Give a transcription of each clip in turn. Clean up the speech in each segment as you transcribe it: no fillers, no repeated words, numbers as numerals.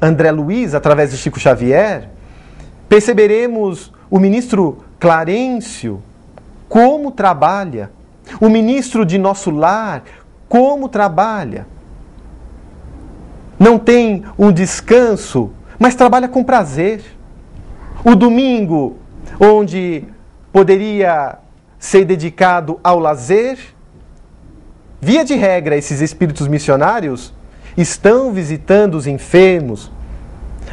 André Luiz, através de Chico Xavier, perceberemos o ministro Clarencio como trabalha, o ministro de nosso lar como trabalha. Não tem um descanso, mas trabalha com prazer. O domingo, onde poderia ser dedicado ao lazer, via de regra, esses espíritos missionários estão visitando os enfermos,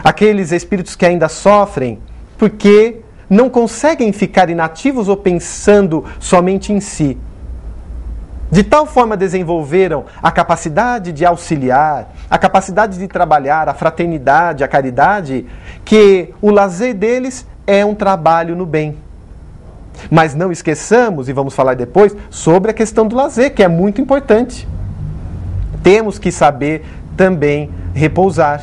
aqueles espíritos que ainda sofrem, porque não conseguem ficar inativos ou pensando somente em si. De tal forma desenvolveram a capacidade de auxiliar, a capacidade de trabalhar, a fraternidade, a caridade, que o lazer deles é um trabalho no bem. Mas não esqueçamos, e vamos falar depois, sobre a questão do lazer, que é muito importante. Temos que saber também repousar.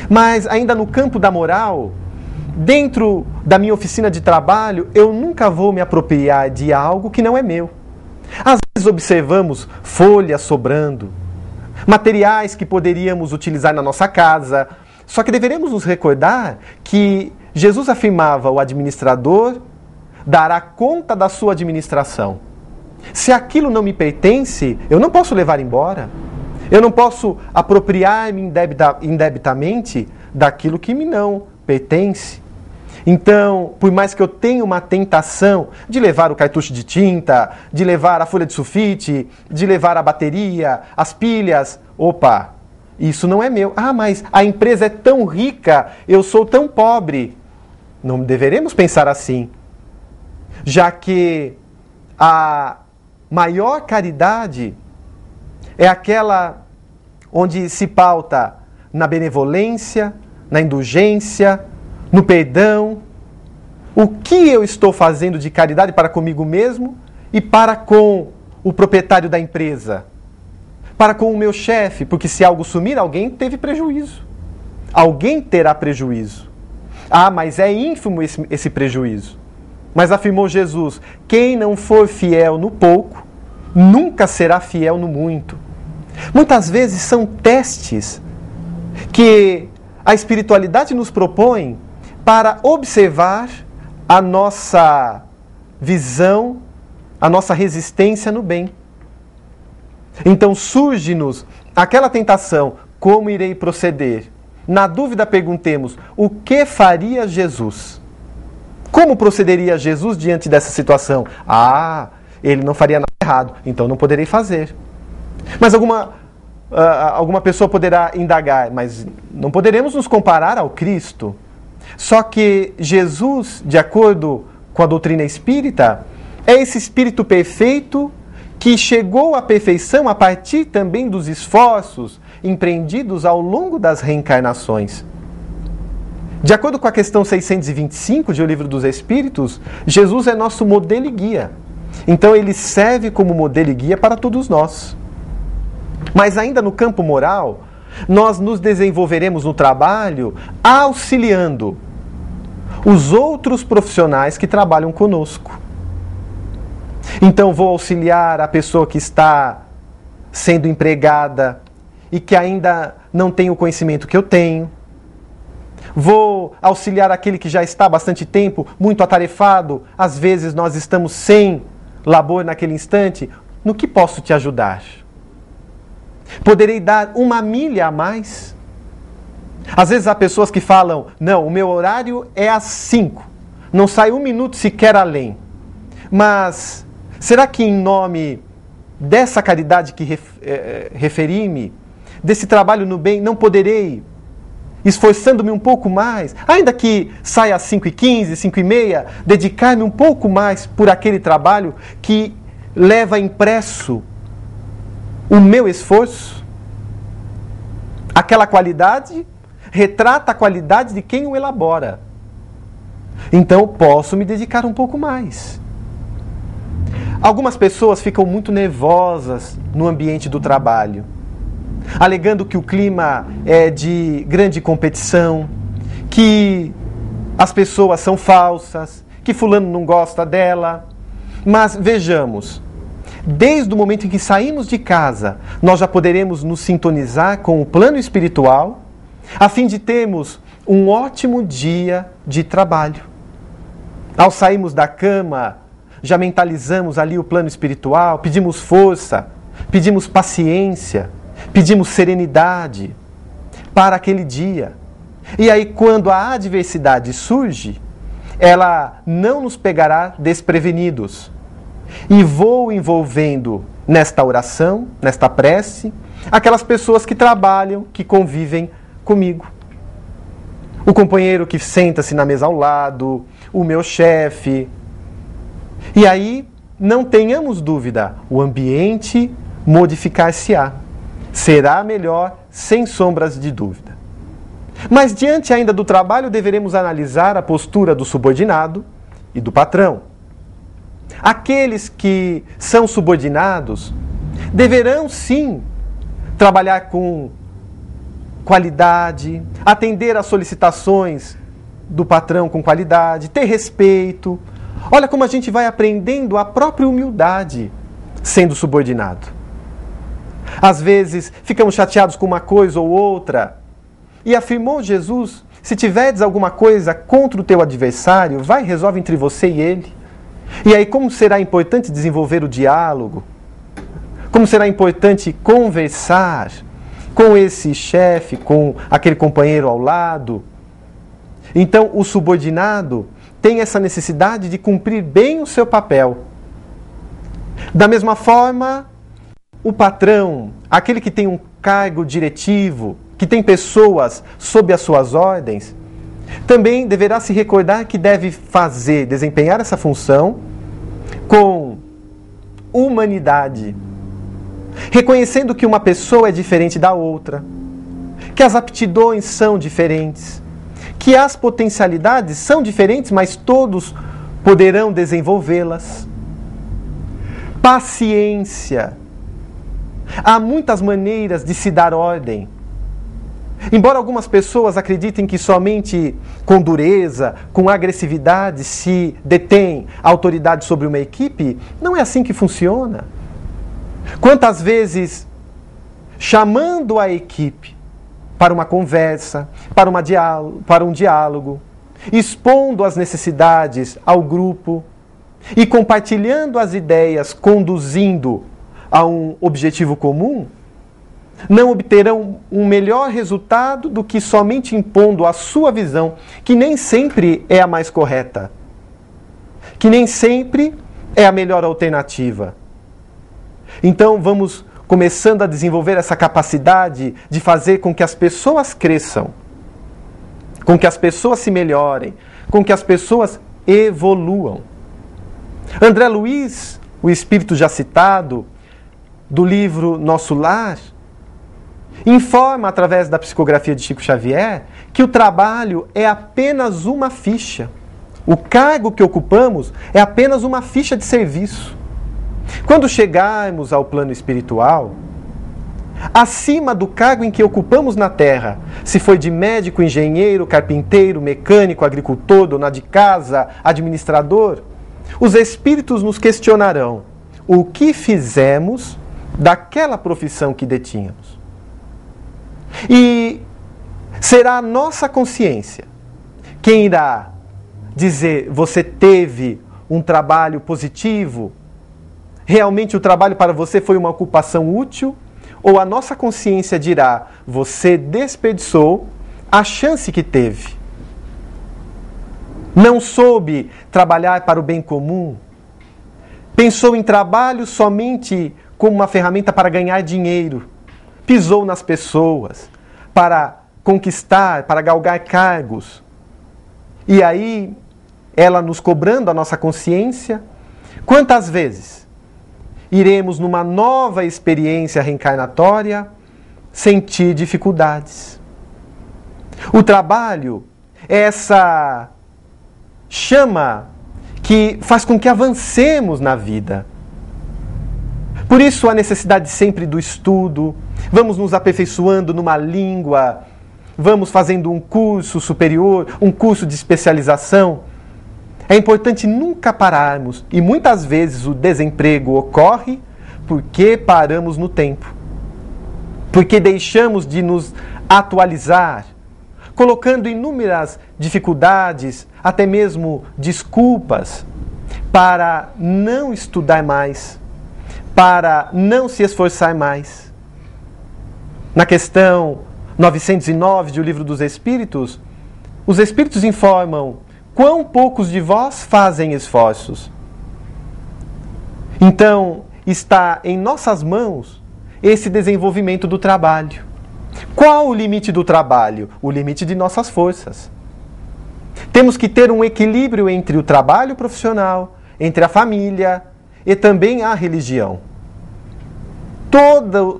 Mas ainda no campo da moral, dentro da minha oficina de trabalho, eu nunca vou me apropriar de algo que não é meu. Às vezes observamos folhas sobrando, materiais que poderíamos utilizar na nossa casa, só que deveremos nos recordar que Jesus afirmava: o administrador dará conta da sua administração. Se aquilo não me pertence, eu não posso levar embora. Eu não posso apropriar-me indebitamente daquilo que me não pertence. Então, por mais que eu tenha uma tentação de levar o cartucho de tinta, de levar a folha de sulfite, de levar a bateria, as pilhas, opa, isso não é meu. Ah, mas a empresa é tão rica, eu sou tão pobre. Não deveremos pensar assim, já que a maior caridade é aquela onde se pauta na benevolência, na indulgência, no perdão. O que eu estou fazendo de caridade para comigo mesmo e para com o proprietário da empresa? Para com o meu chefe, porque se algo sumir, alguém teve prejuízo. Alguém terá prejuízo. Ah, mas é ínfimo esse prejuízo. Mas afirmou Jesus: quem não for fiel no pouco, nunca será fiel no muito. Muitas vezes são testes que a espiritualidade nos propõe para observar a nossa visão, a nossa resistência no bem. Então surge-nos aquela tentação: como irei proceder? Na dúvida perguntemos: o que faria Jesus? Como procederia Jesus diante dessa situação? Ah, ele não faria nada errado, então não poderei fazer. Mas alguma pessoa poderá indagar: mas não poderemos nos comparar ao Cristo? Só que Jesus, de acordo com a doutrina espírita, é esse Espírito perfeito que chegou à perfeição a partir também dos esforços empreendidos ao longo das reencarnações. De acordo com a questão 625 de O Livro dos Espíritos, Jesus é nosso modelo e guia. Então ele serve como modelo e guia para todos nós. Mas ainda no campo moral, nós nos desenvolveremos no trabalho auxiliando os outros profissionais que trabalham conosco. Então vou auxiliar a pessoa que está sendo empregada e que ainda não tem o conhecimento que eu tenho. Vou auxiliar aquele que já está há bastante tempo, muito atarefado. Às vezes nós estamos sem labor naquele instante. No que posso te ajudar? Poderei dar 1 milha a mais? Às vezes há pessoas que falam: não, o meu horário é às 5. Não sai 1 minuto sequer além. Mas será que em nome dessa caridade que referi-me, desse trabalho no bem, não poderei, esforçando-me um pouco mais, ainda que saia às 5h15, 5h30, dedicar-me um pouco mais por aquele trabalho que leva impresso o meu esforço? Aquela qualidade retrata a qualidade de quem o elabora. Então posso me dedicar um pouco mais. Algumas pessoas ficam muito nervosas no ambiente do trabalho, alegando que o clima é de grande competição, que as pessoas são falsas, que fulano não gosta dela. Mas vejamos, desde o momento em que saímos de casa, nós já poderemos nos sintonizar com o plano espiritual a fim de termos um ótimo dia de trabalho. Ao sairmos da cama, já mentalizamos ali o plano espiritual, pedimos força, pedimos paciência, pedimos serenidade para aquele dia. E aí, quando a adversidade surge, ela não nos pegará desprevenidos. E vou envolvendo nesta oração, nesta prece, aquelas pessoas que trabalham, que convivem comigo. O companheiro que senta-se na mesa ao lado, o meu chefe. E aí, não tenhamos dúvida, o ambiente modificar-se-á. Será melhor, sem sombras de dúvida. Mas diante ainda do trabalho, deveremos analisar a postura do subordinado e do patrão. Aqueles que são subordinados deverão sim trabalhar com qualidade, atender às solicitações do patrão com qualidade, ter respeito. Olha como a gente vai aprendendo a própria humildade sendo subordinado. Às vezes ficamos chateados com uma coisa ou outra. E afirmou Jesus, se tiverdes alguma coisa contra o teu adversário, vai e resolve entre você e ele. E aí como será importante desenvolver o diálogo? Como será importante conversar com esse chefe, com aquele companheiro ao lado? Então o subordinado tem essa necessidade de cumprir bem o seu papel. Da mesma forma, o patrão, aquele que tem um cargo diretivo, que tem pessoas sob as suas ordens, também deverá se recordar que deve desempenhar essa função com humanidade, reconhecendo que uma pessoa é diferente da outra, que as aptidões são diferentes, que as potencialidades são diferentes, mas todos poderão desenvolvê-las. Paciência. Há muitas maneiras de se dar ordem. Embora algumas pessoas acreditem que somente com dureza, com agressividade se detém a autoridade sobre uma equipe, não é assim que funciona. Quantas vezes, chamando a equipe para uma conversa, para um diálogo, expondo as necessidades ao grupo e compartilhando as ideias, conduzindo a um objetivo comum, não obterão um melhor resultado do que somente impondo a sua visão, que nem sempre é a mais correta, que nem sempre é a melhor alternativa. Então vamos começando a desenvolver essa capacidade de fazer com que as pessoas cresçam, com que as pessoas se melhorem, com que as pessoas evoluam. André Luiz, o espírito já citado, do livro Nosso Lar, informa através da psicografia de Chico Xavier que o trabalho é apenas uma ficha. O cargo que ocupamos é apenas uma ficha de serviço. Quando chegarmos ao plano espiritual, acima do cargo em que ocupamos na Terra, se foi de médico, engenheiro, carpinteiro, mecânico, agricultor, dona de casa, administrador, os espíritos nos questionarão o que fizemos daquela profissão que detínhamos. E será a nossa consciência quem irá dizer: você teve um trabalho positivo? Realmente o trabalho para você foi uma ocupação útil? Ou a nossa consciência dirá: você desperdiçou a chance que teve? Não soube trabalhar para o bem comum? Pensou em trabalho somente como uma ferramenta para ganhar dinheiro? Pisou nas pessoas para conquistar, para galgar cargos? E aí, ela nos cobrando a nossa consciência, quantas vezes iremos numa nova experiência reencarnatória sentir dificuldades? O trabalho é essa chama que faz com que avancemos na vida. Por isso a necessidade sempre do estudo, vamos nos aperfeiçoando numa língua, vamos fazendo um curso superior, um curso de especialização. É importante nunca pararmos, e muitas vezes o desemprego ocorre porque paramos no tempo. Porque deixamos de nos atualizar, colocando inúmeras dificuldades, até mesmo desculpas, para não estudar mais, para não se esforçar mais. Na questão 909 do Livro dos Espíritos, os Espíritos informam quão poucos de vós fazem esforços. Então, está em nossas mãos esse desenvolvimento do trabalho. Qual o limite do trabalho? O limite de nossas forças. Temos que ter um equilíbrio entre o trabalho profissional, entre a família e também a religião.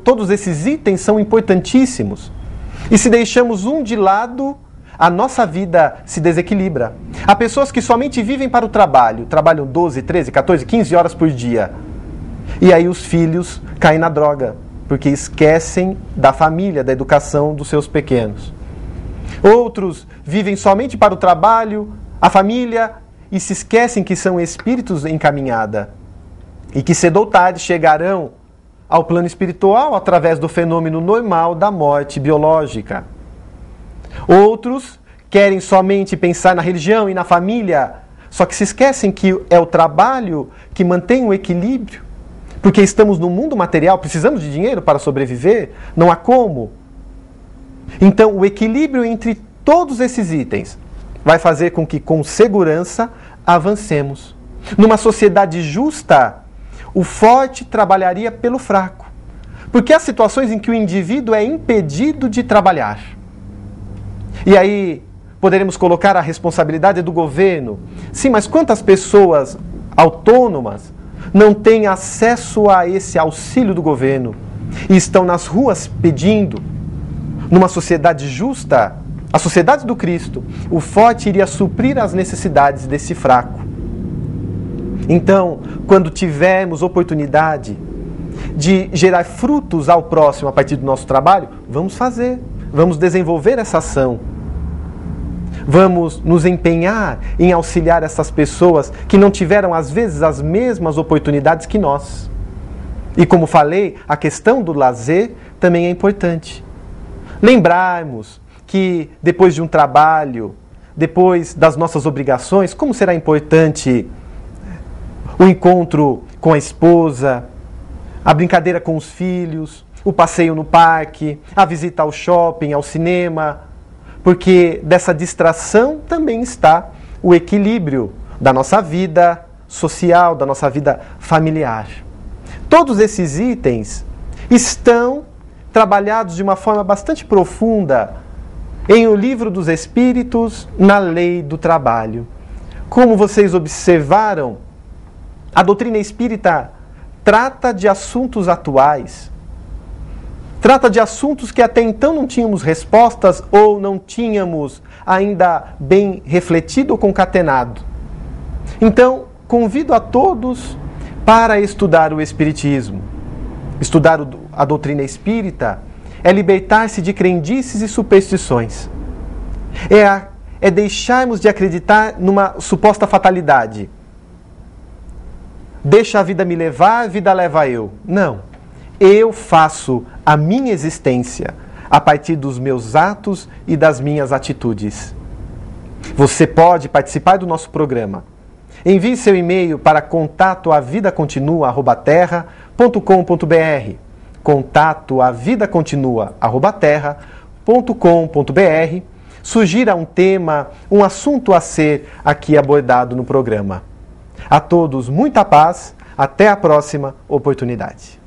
Todos esses itens são importantíssimos. E se deixamos um de lado, a nossa vida se desequilibra. Há pessoas que somente vivem para o trabalho, trabalham 12, 13, 14, 15 horas por dia. E aí os filhos caem na droga, porque esquecem da família, da educação dos seus pequenos. Outros vivem somente para o trabalho, a família, e se esquecem que são espíritos em caminhada e que cedo ou tarde chegarão ao plano espiritual através do fenômeno normal da morte biológica. Outros querem somente pensar na religião e na família, só que se esquecem que é o trabalho que mantém o equilíbrio, porque estamos no mundo material, precisamos de dinheiro para sobreviver, não há como. Então, o equilíbrio entre todos esses itens vai fazer com que, com segurança, avancemos. Numa sociedade justa, o forte trabalharia pelo fraco, porque há situações em que o indivíduo é impedido de trabalhar. E aí, poderemos colocar a responsabilidade do governo. Sim, mas quantas pessoas autônomas não têm acesso a esse auxílio do governo e estão nas ruas pedindo? Numa sociedade justa, a sociedade do Cristo, o forte iria suprir as necessidades desse fraco. Então, quando tivermos oportunidade de gerar frutos ao próximo a partir do nosso trabalho, vamos fazer, vamos desenvolver essa ação. Vamos nos empenhar em auxiliar essas pessoas que não tiveram, às vezes, as mesmas oportunidades que nós. E como falei, a questão do lazer também é importante. Lembrarmos que depois de um trabalho, depois das nossas obrigações, como será importante o encontro com a esposa, a brincadeira com os filhos, o passeio no parque, a visita ao shopping, ao cinema, porque dessa distração também está o equilíbrio da nossa vida social, da nossa vida familiar. Todos esses itens estão trabalhados de uma forma bastante profunda em O Livro dos Espíritos, na Lei do Trabalho. Como vocês observaram, a doutrina espírita trata de assuntos atuais, trata de assuntos que até então não tínhamos respostas ou não tínhamos ainda bem refletido ou concatenado. Então, convido a todos para estudar o Espiritismo. Estudar a doutrina espírita é libertar-se de crendices e superstições. É deixarmos de acreditar numa suposta fatalidade. Deixa a vida me levar, a vida leva eu. Não. Eu faço a minha existência a partir dos meus atos e das minhas atitudes. Você pode participar do nosso programa. Envie seu e-mail para contatoavidacontinua@terra.com.br, contatoavidacontinua@terra.com.br. Sugira um tema, um assunto a ser aqui abordado no programa. A todos muita paz, até a próxima oportunidade.